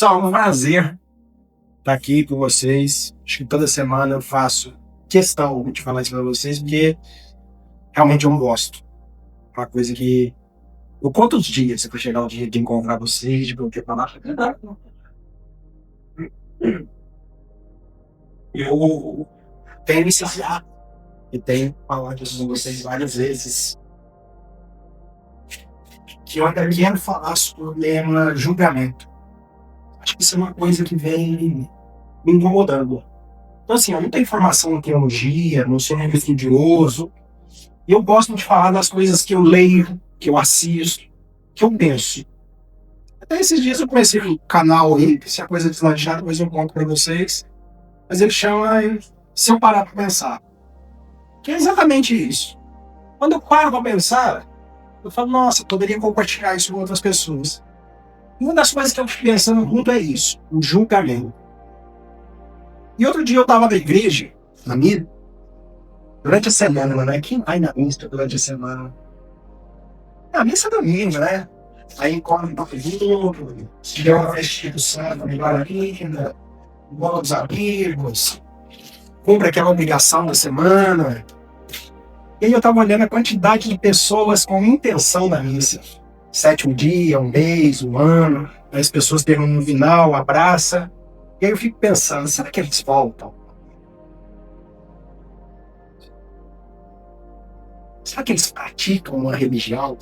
Pessoal, é um prazer estar aqui com vocês. Acho que toda semana eu faço questão de falar isso para vocês, porque realmente eu gosto. É uma coisa que eu conto os dias para chegar o dia de encontrar vocês, de poder falar. Eu tenho iniciado e tenho falado isso com vocês várias vezes, que eu ainda quero falar sobre o tema julgamento. Acho que isso é uma coisa que vem me incomodando. Então, assim, eu não tenho formação em teologia, não sou um estudioso, e eu gosto de falar das coisas que eu leio, que eu assisto, que eu penso. Até esses dias eu comecei um canal aí, se a coisa deslanchar, depois eu conto pra vocês, mas ele chama Se Eu Parar Pra Pensar. Que é exatamente isso. Quando eu paro pra pensar, eu falo, nossa, eu poderia compartilhar isso com outras pessoas. E uma das coisas que eu fico pensando muito é isso, o julgamento. E outro dia eu estava na igreja, na missa, durante a semana, né? Quem vai na missa durante a semana? A missa é domingo, né? Aí come para o mundo, se deu uma vestida santo, melhor ainda, bola dos amigos, cumpre aquela obrigação da semana. E aí eu estava olhando a quantidade de pessoas com intenção na missa. 7º dia, um mês, um ano, as pessoas pegam no final, abraça. E aí eu fico pensando, será que eles voltam? Será que eles praticam uma religião?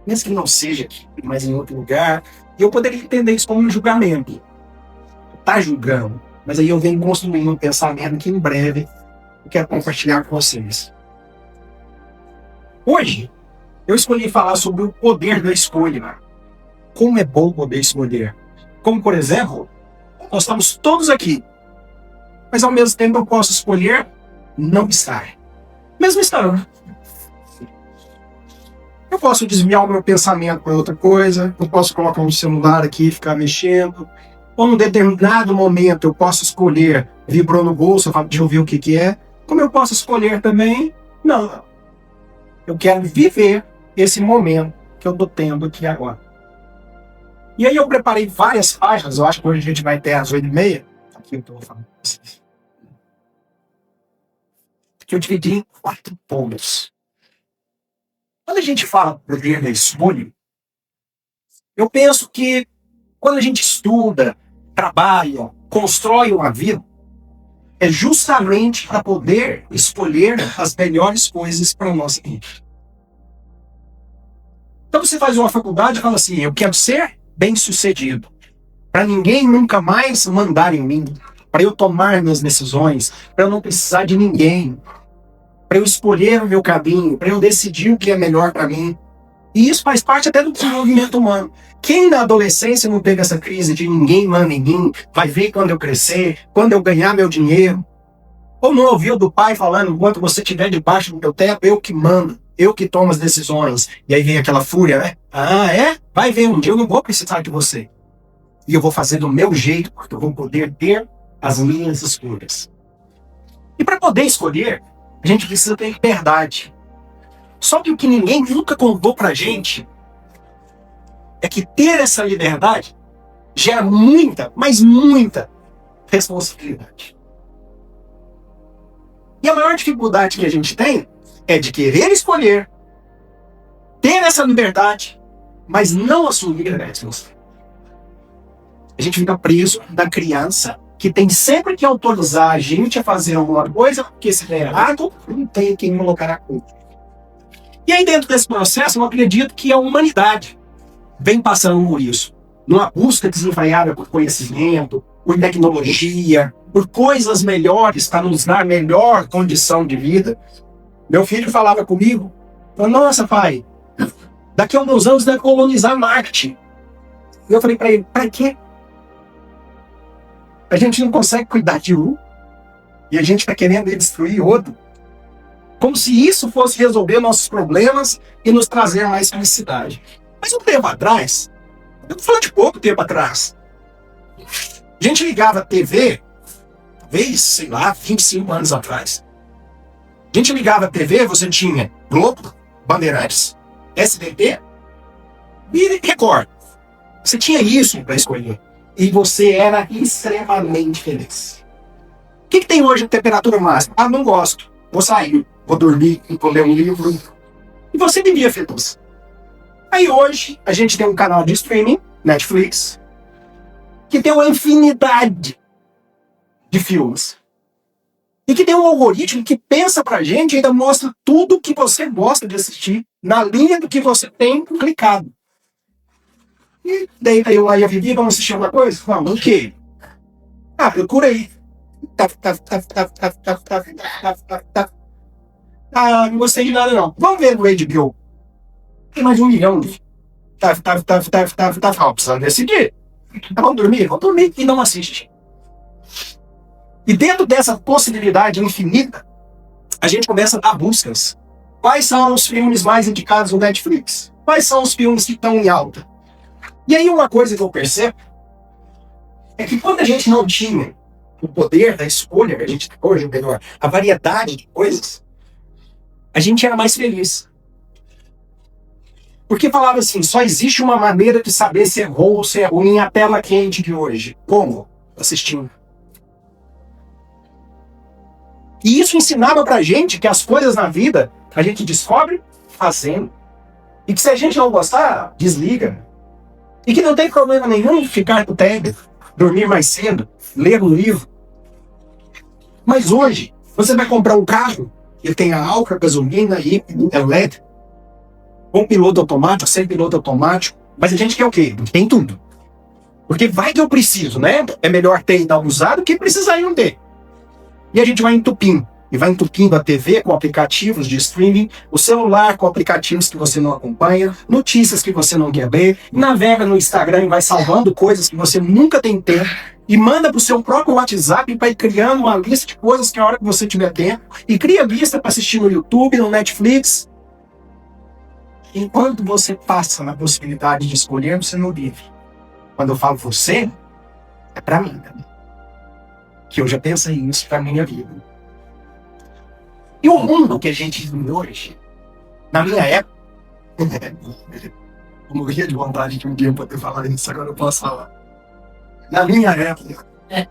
Mesmo que não seja aqui, mas em outro lugar. E eu poderia entender isso como um julgamento. Tá julgando. Mas aí eu venho construindo um pensamento que em breve eu quero compartilhar com vocês. Hoje, eu escolhi falar sobre o poder da escolha. Como é bom poder escolher. Como, por exemplo, nós estamos todos aqui, mas ao mesmo tempo eu posso escolher não estar. Mesmo estando. Eu posso desviar o meu pensamento para outra coisa, eu posso colocar um celular aqui e ficar mexendo, ou num determinado momento eu posso escolher, vibrou no bolso, eu falo, deixa eu ver o que é, como eu posso escolher também, não. Eu quero viver esse momento que eu estou tendo aqui agora. E aí eu preparei várias faixas, eu acho que hoje a gente vai ter às 8h30. Aqui eu estou falando para vocês. Que eu dividi em 4 pontos. Quando a gente fala poder da escolha, eu penso que quando a gente estuda, trabalha, constrói uma vida, é justamente para poder escolher as melhores coisas para a nossa vida. Então você faz uma faculdade e fala assim, eu quero ser bem-sucedido, para ninguém nunca mais mandar em mim, para eu tomar minhas decisões, para eu não precisar de ninguém, para eu escolher o meu caminho, para eu decidir o que é melhor para mim. E isso faz parte até do desenvolvimento humano. Quem na adolescência não teve essa crise de ninguém manda em mim, vai ver quando eu crescer, quando eu ganhar meu dinheiro? Ou não ouviu do pai falando, enquanto você estiver debaixo do meu teto, eu que mando, eu que tomo as decisões. E aí vem aquela fúria, né? Ah, é? Vai ver, um dia eu não vou precisar de você. E eu vou fazer do meu jeito, porque eu vou poder ter as minhas escolhas. E para poder escolher, a gente precisa ter liberdade. Só que o que ninguém nunca contou pra gente é que ter essa liberdade gera muita, mas muita responsabilidade. E a maior dificuldade que a gente tem é de querer escolher, ter essa liberdade, mas não assumir a responsabilidade. A gente fica preso da criança que tem sempre que autorizar a gente a fazer alguma coisa, porque se der errado, não tem quem colocar a culpa. E aí dentro desse processo, eu acredito que a humanidade vem passando por isso. Numa busca desenfreada por conhecimento, por tecnologia, por coisas melhores para nos dar melhor condição de vida. Meu filho falava comigo, nossa pai, daqui a alguns anos deve colonizar Marte. E eu falei para ele, para quê? A gente não consegue cuidar de um e a gente está querendo destruir outro. Como se isso fosse resolver nossos problemas e nos trazer mais felicidade. Mas um tempo atrás, eu tô falando de pouco tempo atrás, a gente ligava a TV, talvez, sei lá, 25 anos atrás. A gente ligava a TV, você tinha Globo, Bandeirantes, SBT e Record. Você tinha isso para escolher. e você era extremamente feliz. O que tem hoje a temperatura máxima? Ah, não gosto. Vou sair, vou dormir, vou ler um livro. E você vivia feliz. Aí hoje a gente tem um canal de streaming, Netflix, que tem uma infinidade de filmes. E que tem um algoritmo que pensa pra gente e ainda mostra tudo que você gosta de assistir na linha do que você tem clicado. E daí eu aí a Vivi, vamos assistir alguma coisa? Vamos, o quê? Ah, procura aí. Ah, não gostei de nada não. Vamos ver no HBO. Tem mais de 1 milhão. Precisando decidir. Vamos dormir? Vamos dormir e não assiste. E dentro dessa possibilidade infinita, a gente começa a dar buscas. Quais são os filmes mais indicados no Netflix? Quais são os filmes que estão em alta? E aí uma coisa que eu percebo é que quando a gente não tinha o poder da escolha que a gente tem hoje, ou melhor, a variedade de coisas, a gente era mais feliz. Porque falava assim, só existe uma maneira de saber se é bom ou se é ruim a tela quente de hoje. Como? Assistindo. E isso ensinava pra gente que as coisas na vida a gente descobre fazendo. E que se a gente não gostar, desliga. E que não tem problema nenhum ficar no tédio, dormir mais cedo, ler um livro. Mas hoje, você vai comprar um carro, ele tem a álcool, gasolina e elétrico, com piloto automático, sem piloto automático, mas a gente quer o quê? Tem tudo. Porque vai que eu preciso, né? É melhor ter e dar usado que precisar e não ter. E a gente vai entupindo. E vai entupindo a TV com aplicativos de streaming, o celular com aplicativos que você não acompanha, notícias que você não quer ver, navega no Instagram e vai salvando coisas que você nunca tem tempo, e manda pro seu próprio WhatsApp para ir criando uma lista de coisas que a hora que você tiver tempo, e cria lista para assistir no YouTube, no Netflix. Enquanto você passa na possibilidade de escolher, você não vive. Quando eu falo você, é para mim também. Que eu já pensei isso para minha vida. E o mundo que a gente vive hoje, na minha época, eu morria de vontade de um dia poder falar isso, agora eu posso falar. Na minha época, é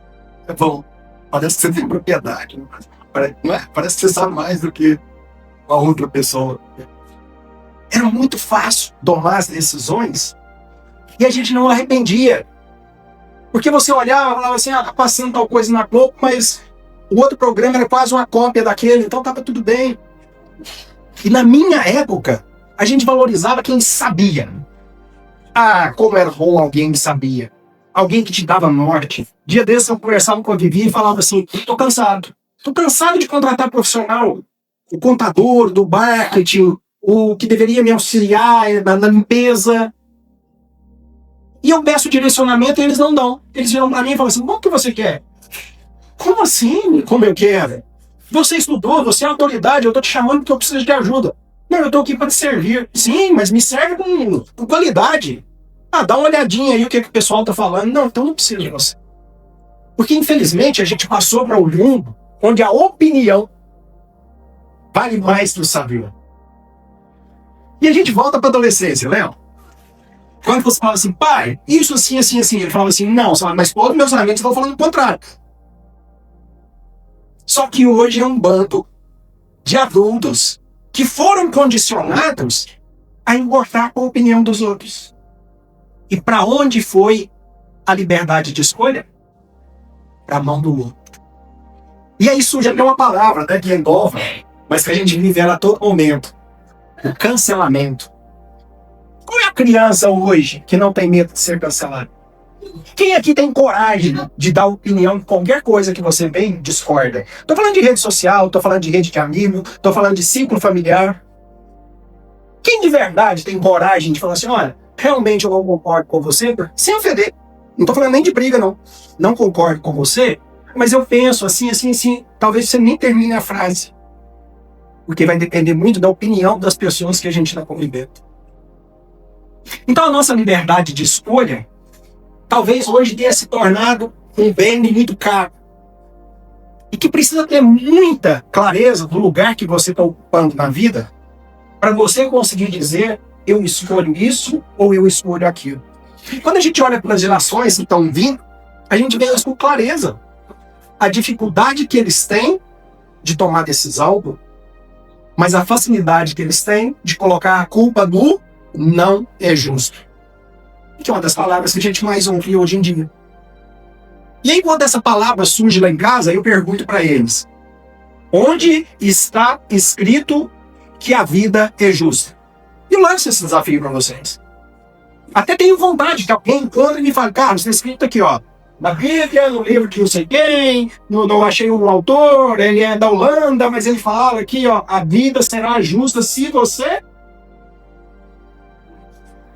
bom, parece que você tem propriedade, não é? Parece que você sabe mais do que a outra pessoa. Era muito fácil tomar as decisões e a gente não arrependia. Porque você olhava e falava assim, tá passando tal coisa na Globo, mas o outro programa era quase uma cópia daquele, então tava tudo bem. E na minha época, a gente valorizava quem sabia. Ah, como era bom alguém que sabia. Alguém que te dava norte. Dia desses eu conversava com a Vivi e falava assim, tô cansado. Tô cansado de contratar profissional. O contador, do marketing, o que deveria me auxiliar na limpeza. E eu peço direcionamento e eles não dão. Eles viram pra mim e falam assim, o que você quer? Como assim? Como eu quero? Você estudou, você é autoridade, eu tô te chamando porque eu preciso de ajuda. Não, eu tô aqui para te servir. Sim, mas me serve com qualidade. Ah, dá uma olhadinha aí o que o pessoal tá falando. Não, então não preciso de você. Porque infelizmente a gente passou para um mundo onde a opinião vale mais que o saber. E a gente volta para a adolescência, Léo. Quando você fala assim, pai, isso assim, assim, assim, ele fala assim, não, mas todos meus amigos estão falando o contrário. Só que hoje é um bando de adultos que foram condicionados a engordar com a opinião dos outros. E para onde foi a liberdade de escolha? Para a mão do outro. E aí surge até uma palavra, né, que é nova, mas que a gente vive ela a todo momento. O cancelamento. Qual é a criança hoje que não tem medo de ser cancelado? Quem aqui tem coragem de dar opinião em qualquer coisa que você bem discorda? Tô falando de rede social, tô falando de rede de amigo, tô falando de ciclo familiar. Quem de verdade tem coragem de falar assim, olha, realmente eu não concordo com você, sem ofender. Não tô falando nem de briga, não. Não concordo com você, mas eu penso assim, assim, assim. Talvez você nem termine a frase. Porque vai depender muito da opinião das pessoas que a gente está convivendo. Então a nossa liberdade de escolha talvez hoje tenha se tornado um bem muito caro. E que precisa ter muita clareza do lugar que você está ocupando na vida para você conseguir dizer eu escolho isso ou eu escolho aquilo. Quando a gente olha para as gerações que estão vindo, a gente vê isso com clareza. A dificuldade que eles têm de tomar decisão, mas a facilidade que eles têm de colocar a culpa no não é justo. Que é uma das palavras que a gente mais ouve hoje em dia. E aí, quando essa palavra surge lá em casa, eu pergunto para eles: onde está escrito que a vida é justa? E eu lanço esse desafio para vocês. Até tenho vontade que alguém encontre e me fale: cara, está escrito aqui, ó, na Bíblia, no livro que eu sei quem, não achei um autor, ele é da Holanda, mas ele fala aqui, ó, a vida será justa se você...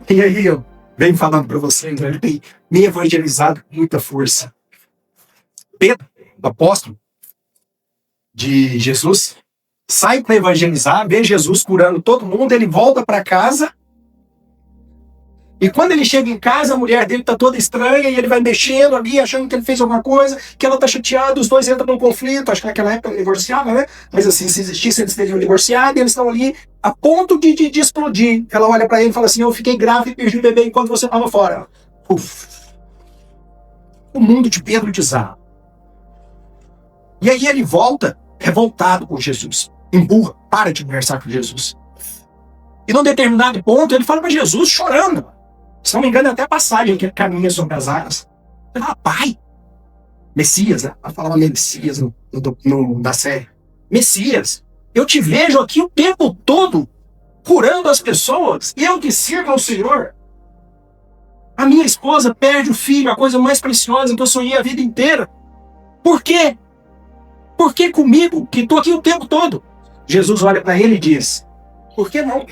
E aí eu venho falando para vocês, ele tem me evangelizado com muita força. Pedro, o apóstolo de Jesus, sai para evangelizar, vê Jesus curando todo mundo, ele volta para casa. E quando ele chega em casa, a mulher dele tá toda estranha e ele vai mexendo ali, achando que ele fez alguma coisa, que ela tá chateada, os dois entram num conflito. Acho que naquela época ele divorciava, né? Mas assim, se existisse, eles teriam divorciado e eles estão ali a ponto de explodir. Ela olha para ele e fala assim: eu fiquei grávida e perdi o bebê enquanto você estava fora. Uf. O mundo de Pedro desaba. E aí ele volta revoltado com Jesus. Empurra, para de conversar com Jesus. E num determinado ponto ele fala para Jesus chorando. Se não me engano, é até a passagem que ele caminha sobre as águas. Ele fala: pai, Messias, né? Ela falava Messias da série. Messias, eu te vejo aqui o tempo todo curando as pessoas e eu que sirvo ao Senhor. A minha esposa perde o filho, a coisa mais preciosa que eu sonhei a vida inteira. Por quê? Por que comigo, que estou aqui o tempo todo? Jesus olha para ele e diz: por que não?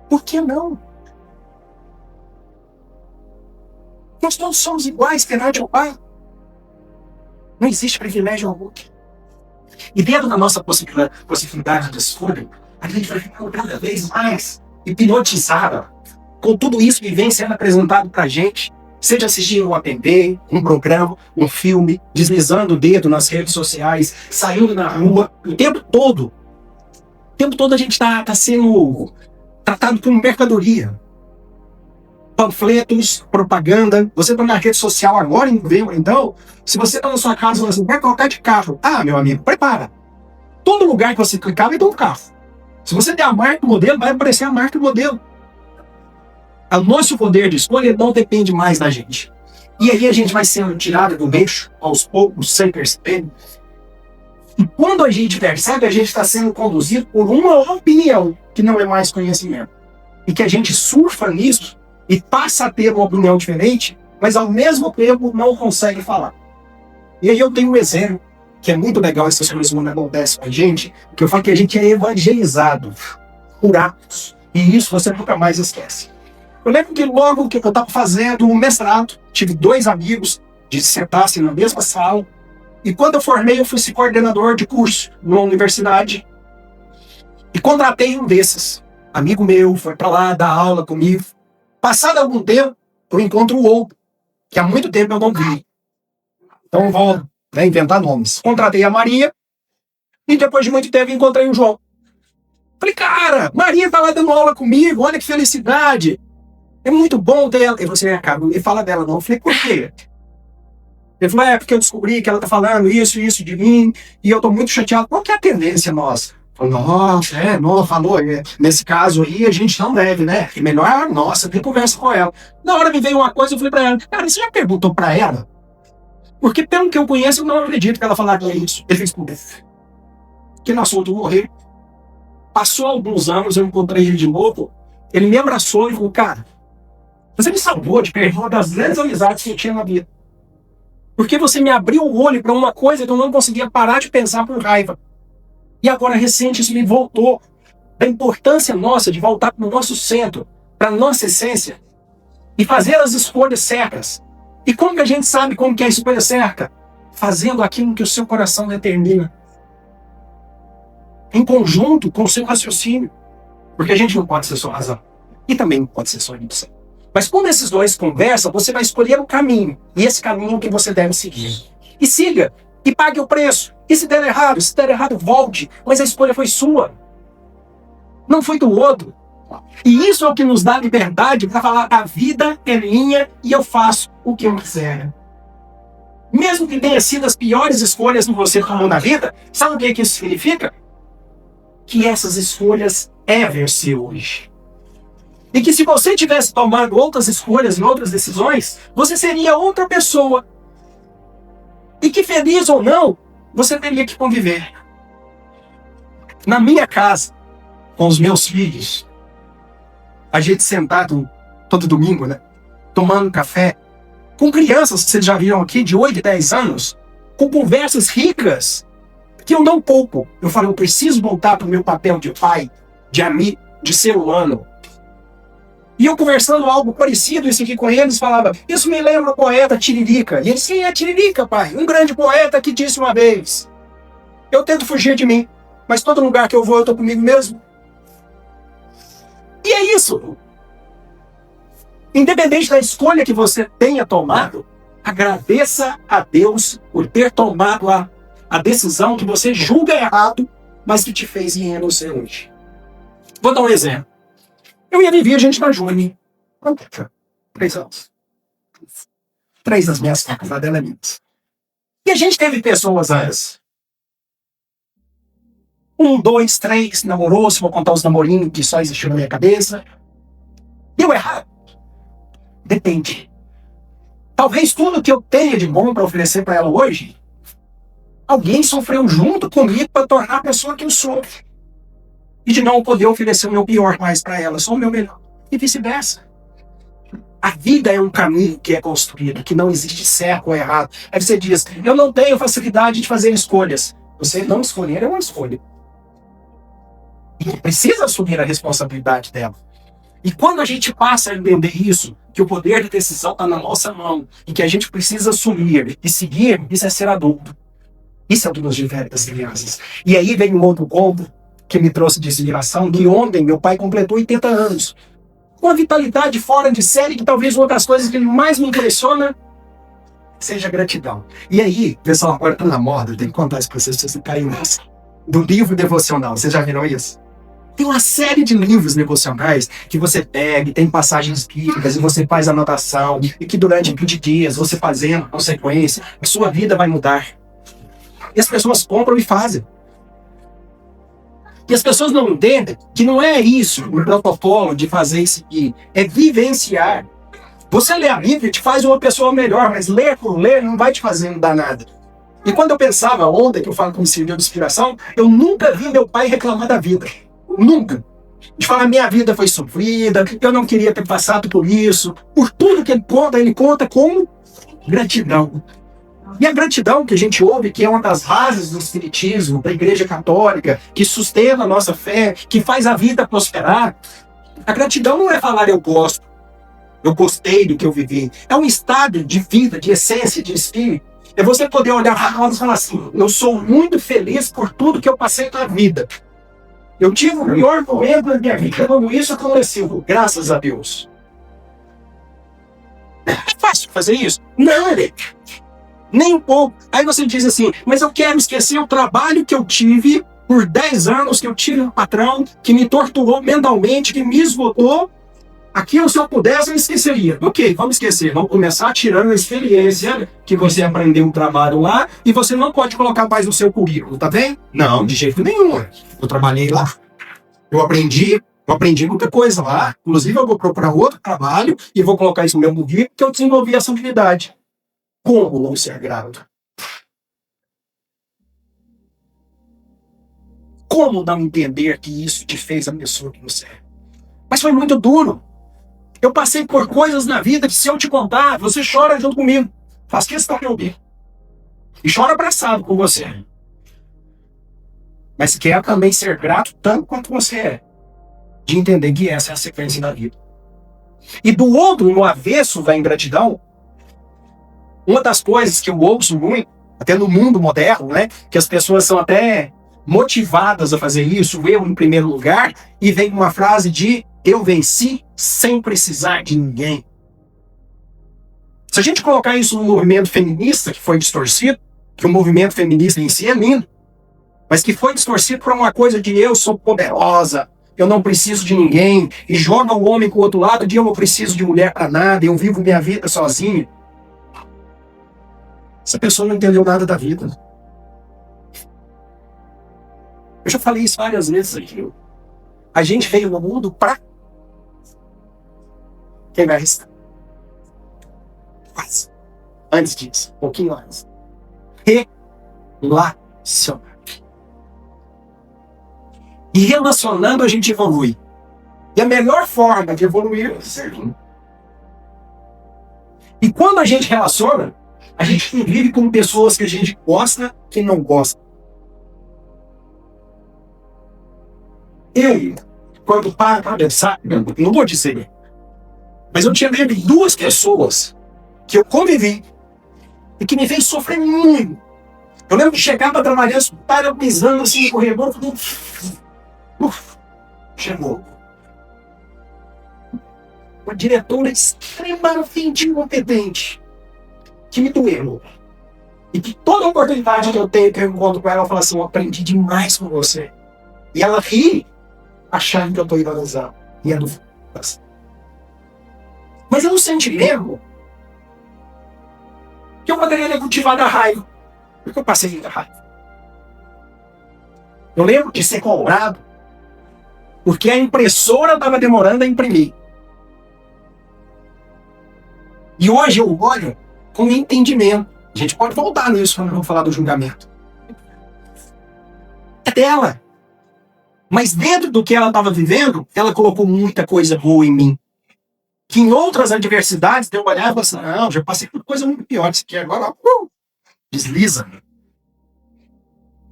Por que não? Nós todos somos iguais perante ao Pai. Não existe privilégio algum. E dentro da nossa possibilidade de escolha, a gente vai ficando cada vez mais hipnotizada com tudo isso que vem sendo apresentado para a gente. Seja assistindo um APB, um programa, um filme, deslizando o dedo nas redes sociais, saindo na rua, o tempo todo. O tempo todo a gente está sendo tratado como mercadoria. Panfletos, propaganda. Você está na rede social agora, então, se você está na sua casa e fala assim: vai colocar de carro. Ah, meu amigo, prepara. Todo lugar que você clicar vai ter um carro. Se você der a marca do modelo, vai aparecer a marca do modelo. O nosso poder de escolha não depende mais da gente. E aí a gente vai sendo tirado do eixo, aos poucos, sem perceber. E quando a gente percebe, a gente está sendo conduzido por uma opinião, que não é mais conhecimento. E que a gente surfa nisso e passa a ter uma opinião diferente, mas ao mesmo tempo não consegue falar. E aí eu tenho um exemplo, que é muito legal, essas coisas quando acontecem com a gente, que eu falo que a gente é evangelizado por atos. E isso você nunca mais esquece. Eu lembro que logo que eu estava fazendo um mestrado, tive 2 amigos de sentar-se na mesma sala, e quando eu formei, eu fui ser coordenador de curso numa universidade, e contratei um desses. Amigo meu, foi para lá dar aula comigo. Passado algum tempo, eu encontro o outro, que há muito tempo eu não vi. Então eu vou inventar nomes. Contratei a Maria, e depois de muito tempo encontrei o João. Falei: cara, Maria tá lá dando aula comigo, olha que felicidade. É muito bom ter ela. E você, cara, ele fala dela não. Eu falei: por quê? Ele falou: é porque eu descobri que ela tá falando isso de mim, e eu tô muito chateado. Qual que é a tendência nossa? Eu falei: nossa, não, falou. Nesse caso aí, a gente não deve, né? É melhor, nossa, tem conversa com ela. Na hora me veio uma coisa, eu falei pra ela: cara, você já perguntou pra ela? Porque pelo que eu conheço, eu não acredito que ela falaria isso. Ele fez: por quê? Que no assunto morrer. Passou alguns anos, eu encontrei ele de novo, ele me abraçou e falou: cara, você me salvou de perder uma das grandes amizades que eu tinha na vida. Porque você me abriu o olho para uma coisa que eu não conseguia parar de pensar por raiva. E agora, recente, isso me voltou da importância nossa de voltar para o nosso centro, para a nossa essência, e fazer as escolhas certas. E como que a gente sabe como que é a escolha certa? Fazendo aquilo que o seu coração determina. Em conjunto com o seu raciocínio. Porque a gente não pode ser só razão. E também não pode ser só emoção. Mas quando esses dois conversam, você vai escolher um caminho. E esse caminho que você deve seguir. E siga. E pague o preço. E se der errado, volte. Mas a escolha foi sua. Não foi do outro. E isso é o que nos dá liberdade para falar: a vida é minha e eu faço o que eu quiser. Mesmo que tenha sido as piores escolhas que você tomou na vida, sabe o que isso significa? Que essas escolhas é você hoje. E que se você tivesse tomado outras escolhas e outras decisões, você seria outra pessoa. E que, feliz ou não, você teria que conviver. Na minha casa, com os meus filhos, a gente sentado todo domingo, né? Tomando café, com crianças que vocês já viram aqui, de 8 e 10 anos, com conversas ricas, que eu não poupo. Eu falo: eu preciso voltar para o meu papel de pai, de amigo, de ser humano. E eu conversando algo parecido isso aqui com eles, falava: isso me lembra o poeta Tiririca. E eles: quem é Tiririca, pai? Um grande poeta que disse uma vez: eu tento fugir de mim, mas todo lugar que eu vou eu estou comigo mesmo. E é isso. Independente da escolha que você tenha tomado, agradeça a Deus por ter tomado a decisão que você julga errado, mas que te fez ir você hoje. Vou dar um exemplo. Eu ia viver gente na Juni. 3 anos. 3 das minhas facas, a dela é minha. E a gente teve pessoas antes. 1, 2, 3, namorou, se vou contar os namorinhos que só existiram na minha cabeça. Deu errado. Depende. Talvez tudo que eu tenha de bom para oferecer para ela hoje, alguém sofreu junto comigo para tornar a pessoa que eu sou. E de não poder oferecer o meu pior mais para ela, só o meu melhor. E vice-versa. A vida é um caminho que é construído, que não existe certo ou errado. Aí você diz: eu não tenho facilidade de fazer escolhas. Você não escolher é uma escolha. E precisa assumir a responsabilidade dela. E quando a gente passa a entender isso, que o poder de decisão está na nossa mão, e que a gente precisa assumir e seguir, isso é ser adulto. Isso é o que nos difere das crianças. E aí vem um outro ponto que me trouxe de inspiração, que ontem meu pai completou 80 anos. Com a vitalidade fora de série, que talvez uma das coisas que mais me impressiona seja gratidão. E aí, pessoal, agora tá na moda, eu tenho que contar isso para vocês, vocês caem nessa. Do livro devocional, vocês já viram isso? Tem uma série de livros devocionais que você pega, tem passagens bíblicas, e você faz anotação, e que durante 20 dias, você fazendo com sequência, a sua vida vai mudar. E as pessoas compram e fazem. E as pessoas não entendem que não é isso o protocolo de fazer e seguir, é vivenciar. Você ler a Bíblia te faz uma pessoa melhor, mas ler por ler não vai te fazer mudar nada. E quando eu pensava ontem, que eu falo como serviu de inspiração, eu nunca vi meu pai reclamar da vida. Nunca. De falar: minha vida foi sofrida, eu não queria ter passado por isso. Por tudo que ele conta com gratidão. E a gratidão que a gente ouve, que é uma das bases do espiritismo, da Igreja Católica, que sustenta a nossa fé, que faz a vida prosperar. A gratidão não é falar: eu gosto, eu gostei do que eu vivi. É um estado de vida, de essência, de espírito. É você poder olhar para nós e falar assim: eu sou muito feliz por tudo que eu passei na vida. Eu tive o pior momento da minha vida quando isso aconteceu, graças a Deus. É fácil fazer isso? Não, nem um pouco. Aí você diz assim: mas eu quero esquecer o trabalho que eu tive por 10 anos, que eu tive um patrão que me torturou mentalmente, que me esgotou. Aquilo, se eu pudesse, eu esqueceria. Ok, vamos esquecer. Vamos começar tirando a experiência que você aprendeu um trabalho lá e você não pode colocar mais no seu currículo, tá bem? Não, de jeito nenhum. Eu trabalhei lá. Eu aprendi muita coisa lá. Inclusive, eu vou procurar outro trabalho e vou colocar isso no meu currículo, que eu desenvolvi essa habilidade. Como não ser grato? Como não entender que isso te fez a pessoa que você é? Mas foi muito duro. Eu passei por coisas na vida que, se eu te contar, você chora junto comigo. Faz questão de ouvir. E chora abraçado com você. Mas quer também ser grato tanto quanto você é. De entender que essa é a sequência da vida. E do outro, no avesso da ingratidão, uma das coisas que eu ouço muito, até no mundo moderno, né, que as pessoas são até motivadas a fazer isso, eu em primeiro lugar, e vem uma frase de: eu venci sem precisar de ninguém. Se a gente colocar isso no movimento feminista, que foi distorcido, que o movimento feminista em si é lindo, mas que foi distorcido por uma coisa de: eu sou poderosa, eu não preciso de ninguém, e joga o homem com o outro lado, de eu não preciso de mulher para nada, eu vivo minha vida sozinho. Essa pessoa não entendeu nada da vida. Eu já falei isso várias vezes aqui. A gente veio no mundo para... Quem vai arriscar? Quase. Antes disso, um pouquinho antes. Relacionar. E relacionando a gente evolui. E a melhor forma de evoluir é servindo. E quando a gente relaciona, a gente convive com pessoas que a gente gosta, que não gosta. Eu, quando paro para pensar, não vou dizer, mas eu tinha medo de duas pessoas que eu convivi e que me fez sofrer muito. Eu lembro de chegar para trabalhar, escutar eu pisando assim no corredor, chegou. Uma diretora extremamente incompetente, que me doeu. E que toda oportunidade que eu tenho, que eu encontro com ela, eu falo assim, eu aprendi demais com você. E ela ri, achando que eu estou ironizando. E é do... Mas eu não senti mesmo que eu poderia ter cultivado a raiva. Porque eu passei muita raiva. Eu lembro de ser cobrado porque a impressora estava demorando a imprimir. E hoje eu olho com entendimento. A gente pode voltar nisso quando eu vou falar do julgamento. É dela. Mas dentro do que ela estava vivendo, ela colocou muita coisa boa em mim. Que em outras adversidades, eu olhava e falava assim, não, já passei por coisa muito pior. Isso aqui agora desliza.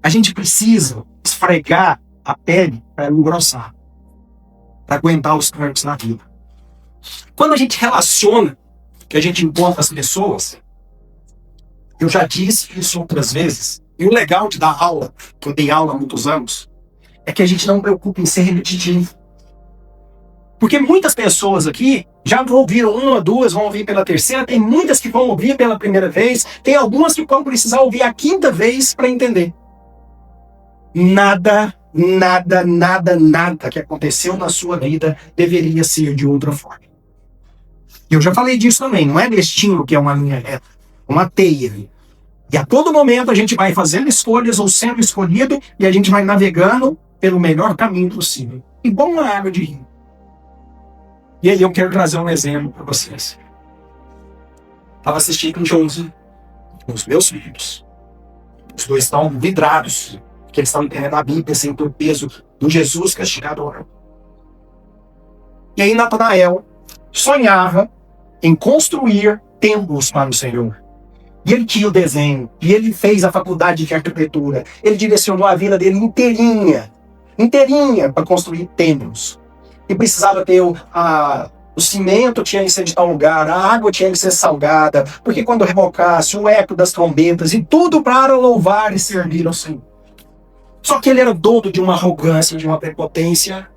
A gente precisa esfregar a pele para engrossar. Para aguentar os trancos na vida. Quando a gente relaciona, que a gente encontra as pessoas, eu já disse isso outras vezes, e o legal de dar aula, que eu dei aula há muitos anos, é que a gente não preocupa em ser repetitivo. Porque muitas pessoas aqui já ouviram uma, duas, vão ouvir pela terceira, tem muitas que vão ouvir pela primeira vez, tem algumas que vão precisar ouvir a quinta vez para entender. Nada que aconteceu na sua vida deveria ser de outra forma. Eu já falei disso também, não é destino que é uma linha reta, uma teia. E a todo momento a gente vai fazendo escolhas ou sendo escolhido e a gente vai navegando pelo melhor caminho possível. Igual uma água de rio. E aí eu quero trazer um exemplo para vocês. Estava assistindo um jogo com os meus filhos. Os dois estão vidrados, porque eles estão entendendo a Bíblia, sentindo o peso do Jesus castigador. E aí Natanael sonhava em construir templos para o Senhor. E ele tinha o desenho, e ele fez a faculdade de arquitetura. Ele direcionou a vida dele inteirinha para construir templos. E precisava ter o cimento tinha que ser de tal lugar, a água tinha que ser salgada, porque quando revocasse o eco das trombetas e tudo para louvar e servir ao Senhor. Só que ele era dono de uma arrogância, de uma prepotência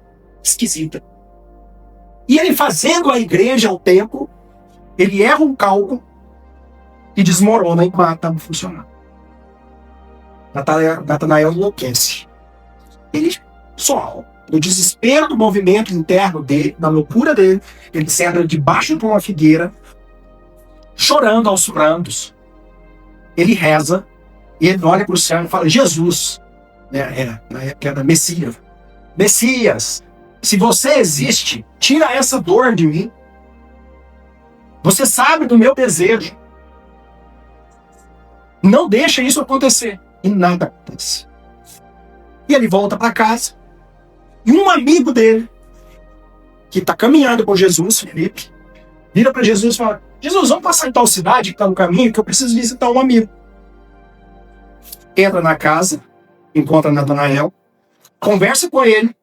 esquisita. E ele fazendo a igreja, o templo, ele erra um cálculo e desmorona enquanto estava funcionando. Natanael enlouquece. Ele só, no desespero do movimento interno dele, na loucura dele, ele senta debaixo de uma figueira, chorando aos prantos. Ele reza, e ele olha para o céu e fala, Jesus, na época era Messias, se você existe, tira essa dor de mim. Você sabe do meu desejo. Não deixa isso acontecer. E nada acontece. E ele volta para casa. E um amigo dele, que está caminhando com Jesus, Felipe, vira para Jesus e fala, Jesus, vamos passar em tal cidade que está no caminho, que eu preciso visitar um amigo. Entra na casa, encontra Natanael, conversa com ele,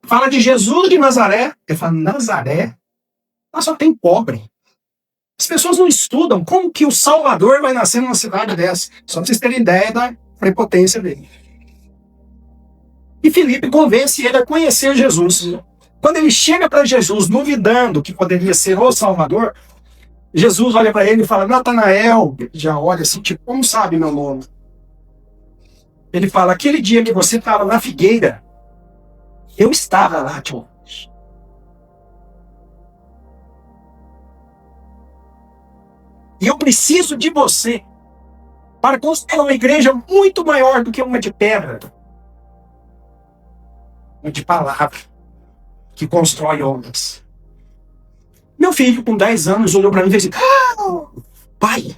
fala de Jesus de Nazaré. Ele fala, Nazaré? Lá só tem pobre. As pessoas não estudam como que o Salvador vai nascer numa cidade dessa. Só para vocês terem ideia da prepotência dele. E Filipe convence ele a conhecer Jesus. Quando ele chega para Jesus, duvidando que poderia ser o Salvador, Jesus olha para ele e fala, Natanael, já olha assim, tipo, como sabe meu nome? Ele fala, aquele dia que você estava na figueira, Eu estava lá, tio. E eu preciso de você para construir uma igreja muito maior do que uma de pedra. Uma de palavra que constrói homens. Meu filho, com 10 anos, olhou para mim e disse: pai,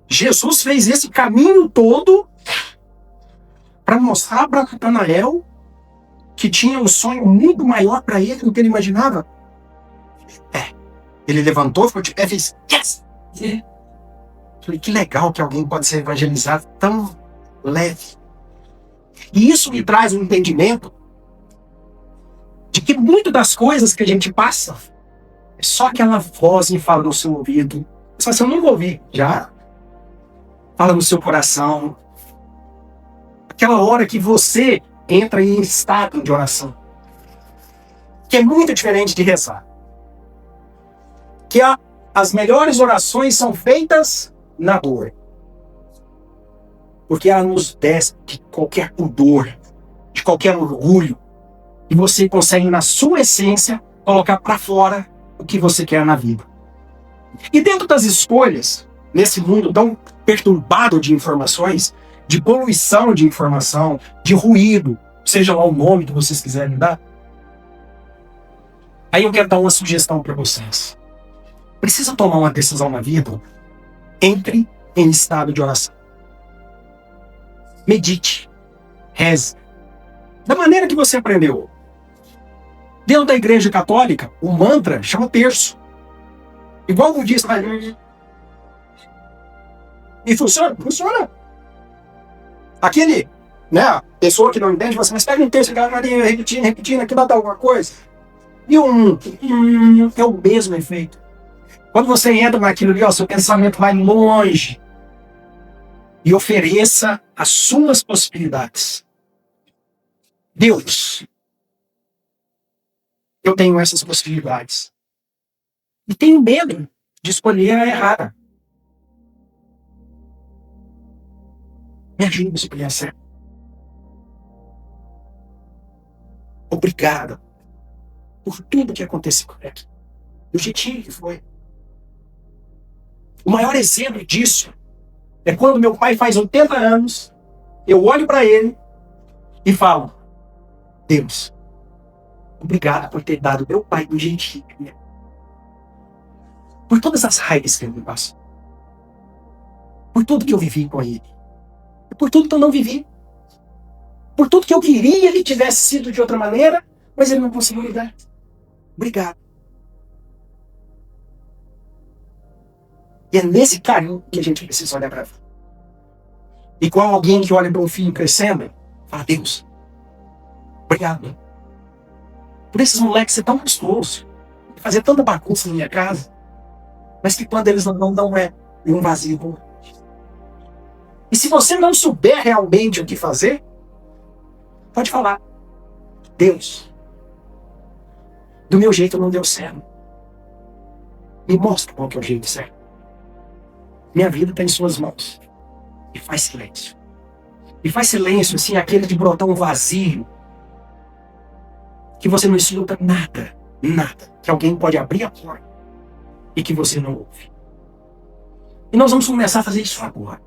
Jesus fez esse caminho todo para mostrar para Natanael que tinha um sonho muito maior para ele do que ele imaginava. Ele levantou, ficou de pé e fez: yes! Falei, que legal que alguém pode ser evangelizado tão leve. E isso me traz um entendimento de que muitas das coisas que a gente passa é só aquela voz que fala no seu ouvido. Só se eu não ouvir, já fala no seu coração. Aquela hora que você entra em estado de oração, que é muito diferente de rezar. Que as melhores orações são feitas na dor. Porque ela nos desce de qualquer pudor, de qualquer orgulho. E você consegue, na sua essência, colocar para fora o que você quer na vida. E dentro das escolhas, nesse mundo tão perturbado de informações, de poluição de informação, de ruído, seja lá o nome que vocês quiserem dar, aí eu quero dar uma sugestão para vocês. Precisa tomar uma decisão na vida? Entre em estado de oração. Medite. Reze. Da maneira que você aprendeu. Dentro da igreja católica, o mantra chama terço. Igual um dia você vai... E funciona? Funciona. Aquele, né, a pessoa que não entende, você mas pega um terço, repetindo, aqui dá alguma coisa. E é o mesmo efeito. Quando você entra naquilo ali, seu pensamento vai longe. E ofereça as suas possibilidades. Deus, eu tenho essas possibilidades. E tenho medo de escolher a errada. Me ajude a escolher a certa. Obrigado por tudo que aconteceu aqui. Do jeitinho que foi. O maior exemplo disso é quando meu pai faz 80 anos, eu olho para ele e falo: Deus, obrigado por ter dado meu pai do jeitinho. Por todas as raivas que ele me passou. Por tudo que eu vivi com ele. E por tudo que eu não vivi. Por tudo que eu queria que tivesse sido de outra maneira, mas ele não conseguiu me dar. Obrigado. E é nesse carinho que a gente precisa olhar para a vida. Igual alguém que olha para um filho crescendo, fala: Deus, obrigado por esses moleques ser tão gostosos, fazer tanta bagunça na minha casa, mas que quando eles não dão um vazio. E se você não souber realmente o que fazer, pode falar: Deus, do meu jeito não deu certo. Me mostra qual que é o jeito certo. Minha vida está em suas mãos. E faz silêncio. E faz silêncio, assim, aquele de brotar um vazio. Que você não escuta nada. Nada. Que alguém pode abrir a porta. E que você não ouve. E nós vamos começar a fazer isso agora.